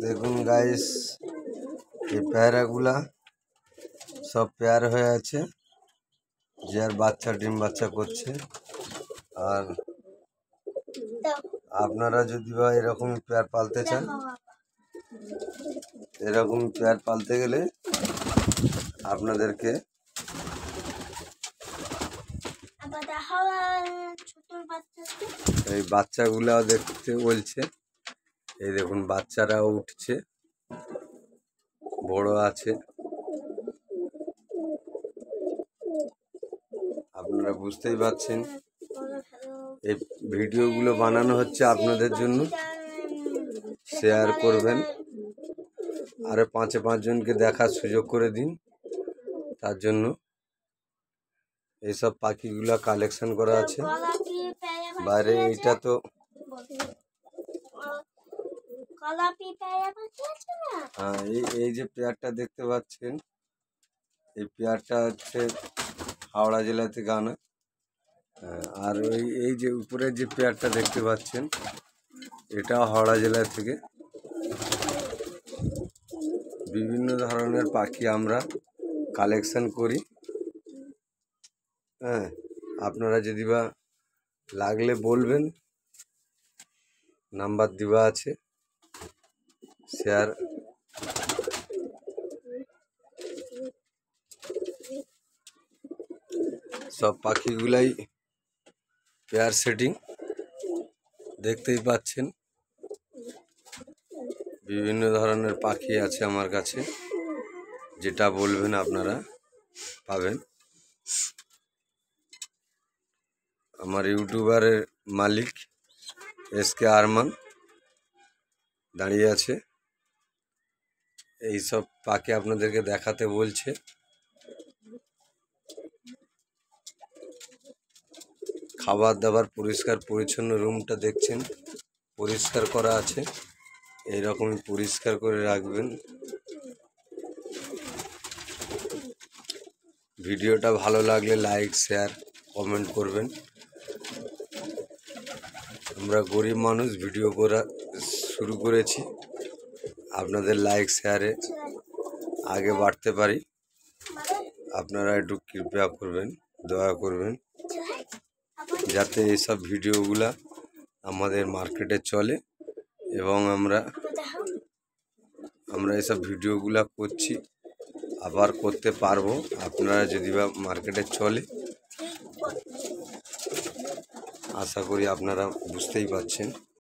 দেখুন গাইস, এই পেয়ারাগুলা সব পেয়ার হয়ে আছে, যে আর বাচ্চা ডিম বাচ্চা করছে। আর আপনারা যদি বা এরকম পেয়ার পালতে চান, এরকম পেয়ার পালতে গেলে আপনাদেরকে এই বাচ্চাগুলাও দেখতে বলছে। এই দেখুন বাচ্চারাও উঠছে, বড় আছে। আপনারা বুঝতেই পারছেন, এই ভিডিওগুলো বানানো হচ্ছে আপনাদের জন্য। শেয়ার করবেন, আরো 5 জনকে দেখার সুযোগ করে দিন। তার জন্য এইসব পাখিগুলা কালেকশন করা আছে বাইরে। এইটা তো হ্যাঁ, এই যে পেয়ারটা দেখতে পাচ্ছেন, এই পেয়ারটা হচ্ছে হাওড়া জেলা থেকে আনা। আর এই যে উপরের যে পেয়ারটা দেখতে পাচ্ছেন, এটা হাওড়া জেলা থেকে। বিভিন্ন ধরনের পাখি আমরা কালেকশন করি। হ্যাঁ, আপনারা যদি বা লাগলে বলবেন, নাম্বার দেওয়া আছে। শেয়ার সব পাখিগুলাই পেয়ার সেটিং দেখতেই পাচ্ছেন। বিভিন্ন ধরনের পাখি আছে আমার কাছে, যেটা বলবেন আপনারা পাবেন। আমার ইউটিউবারের মালিক SK আরমান দাঁড়িয়ে আছে, এই সব পাখি আপনাদেরকে দেখাতে বলছে। খাবার দাবার পরিষ্কার পরিচ্ছন্ন, রুমটা দেখছেন পরিষ্কার করা আছে। এইরকমই পরিষ্কার করে রাখবেন। ভিডিওটা ভালো লাগলে লাইক শেয়ার কমেন্ট করবেন। আমরা গরিব মানুষ, ভিডিও করা শুরু করেছি, আপনাদের লাইক শেয়ারে আগে বাড়তে পারি। আপনারা একটু কৃপা করবেন, দয়া করবেন, যাতে এইসব ভিডিওগুলা আমাদের মার্কেটে চলে এবং আমরা এইসব ভিডিওগুলা করছি, আবার করতে পারবো। আপনারা যদি বা মার্কেটে চলে, আশা করি আপনারা বুঝতেই পারছেন।